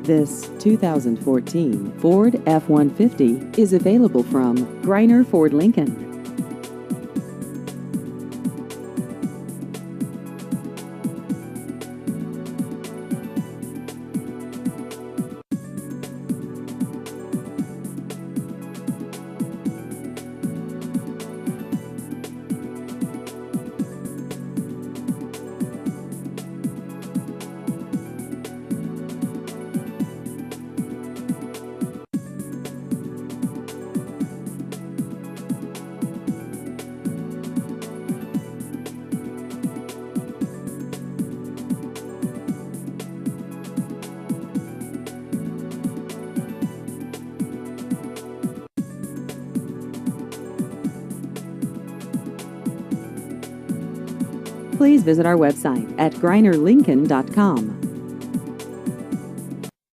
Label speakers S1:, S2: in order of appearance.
S1: This 2014 Ford F-150 is available from Greiner Ford Lincoln. Please visit our website at greinerlincoln.com.